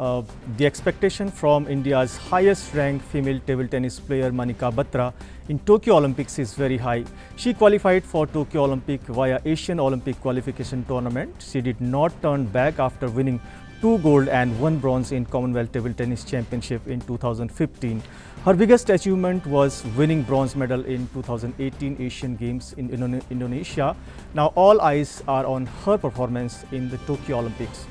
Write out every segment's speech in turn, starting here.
uh, the expectation from India's highest ranked female table tennis player Manika Batra in Tokyo Olympics is very high. She qualified for Tokyo Olympic via Asian Olympic qualification tournament. She did not turn back after winning 2 gold and 1 bronze in Commonwealth Table Tennis Championship in 2015. Her biggest achievement was winning bronze medal in 2018 Asian Games in Indonesia. Now all eyes are on her performance in the Tokyo Olympics.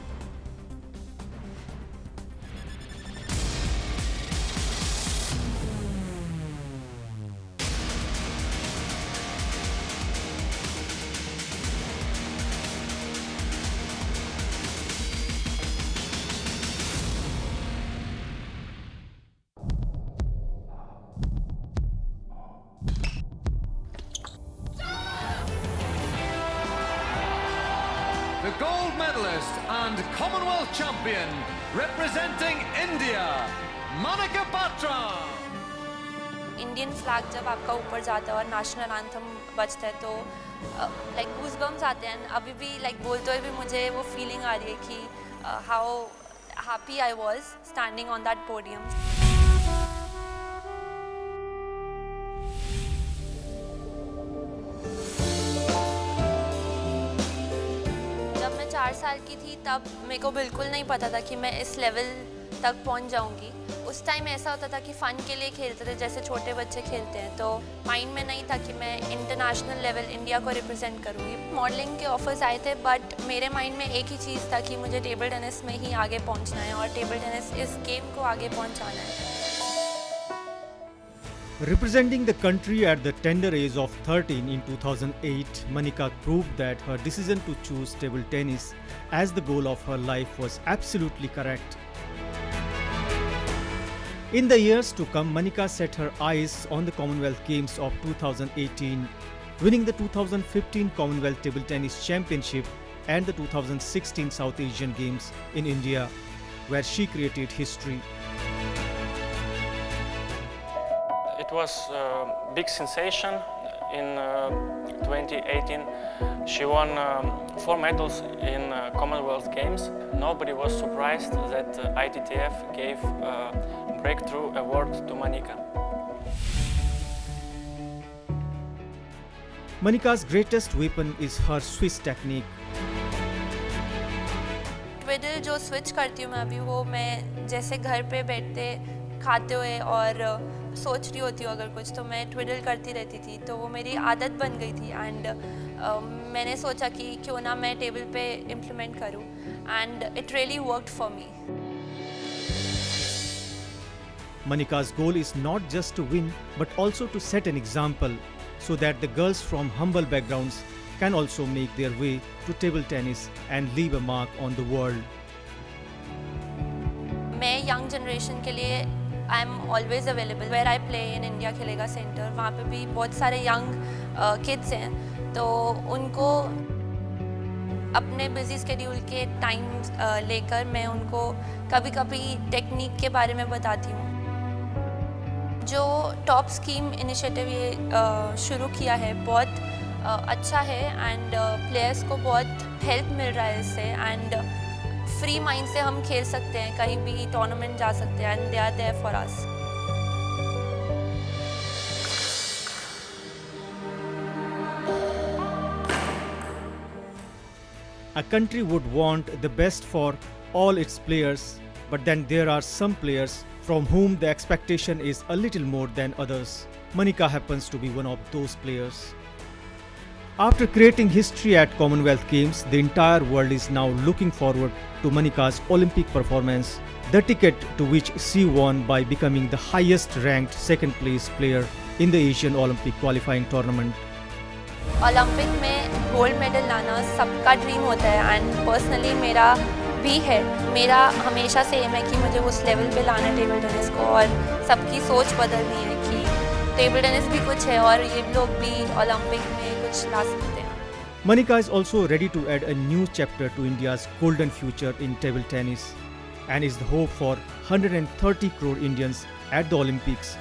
The gold medalist and Commonwealth champion representing India, Manika Batra. Indian flag जब आपका ऊपर जाता है और national anthem बजता है तो like goosebumps आते हैं. अभी भी लाइक बोलते हुए भी मुझे वो फीलिंग आ रही है कि how happy I was standing on that podium. जब मैं 4 साल की थी तब मेरे को बिल्कुल नहीं पता था कि मैं इस लेवल तक पहुंच जाऊंगी. उस टाइम ऐसा होता था कि फ़न के लिए खेलते थे जैसे छोटे बच्चे खेलते हैं, तो माइंड में नहीं था कि मैं इंटरनेशनल लेवल इंडिया को रिप्रेजेंट करूँगी. मॉडलिंग के ऑफर्स आए थे बट मेरे माइंड में एक ही चीज़ था कि मुझे टेबल टेनिस में ही आगे पहुँचना है और टेबल टेनिस इस गेम को आगे पहुँचाना है. Representing the country at the tender age of 13 in 2008, Manika proved that her decision to choose table tennis as the goal of her life was absolutely correct. In the years to come, Manika set her eyes on the Commonwealth Games of 2018, winning the 2015 Commonwealth Table Tennis Championship and the 2016 South Asian Games in India, where she created history. It was a big sensation in 2018. She won 4 medals in Commonwealth Games. Nobody was surprised that ITTF gave a breakthrough award to Manika. Manika's greatest weapon is her Swiss technique. ट्विडल जो switch करती हूँ मैं अभी, वो मैं जैसे घर पे बैठते खाते हुए और सोच रही होती हूँ अगर कुछ, तो मैं ट्विडल करती रहती थी. तो वो मेरी आदत बन गई थी एंड मैंने सोचा कि क्यों ना मैं टेबल पे इम्प्लीमेंट करूँ and it really worked for me. Manika's goal is not just to win but also to set an example so that the girls from humble backgrounds can also make their way to table tennis and leave a mark on the world. मैं young generation के लिए I am always available. Where I play in India खेलेगा centre, वहाँ पे भी बहुत सारे young kids हैं, तो उनको अपने बिजी स्केड्यूल के टाइम लेकर मैं उनको कभी कभी टेक्निक के बारे में बताती हूँ. जो टॉप स्कीम इनिशिएटिव ये शुरू किया है बहुत अच्छा है एंड प्लेयर्स को बहुत हेल्प मिल रहा है इससे एंड फ्री माइंड से हम खेल सकते हैं, कहीं भी टूर्नामेंट जा सकते हैं and they are there for us. A country would want the best for all its players, but then there are some players from whom the expectation is a little more than others. Manika happens to be one of those players. After creating history at Commonwealth Games, the entire world is now looking forward to Manika's Olympic performance, the ticket to which she won by becoming the highest ranked second place player in the Asian Olympic qualifying tournament. Olympic में gold medal लाना सबका dream होता है and personally मेरा भी है. मेरा हमेशा से एम है कि मुझे उस लेवल पे लाना है टेबल टेनिस को, और सबकी सोच बदलनी है कि टेबल टेनिस भी कुछ है और ये लोग भी ओलंपिक में कुछ ला सकते हैं. Manika is also ready to add a new chapter to India's golden future in table tennis and is the hope for 130 crore Indians at the Olympics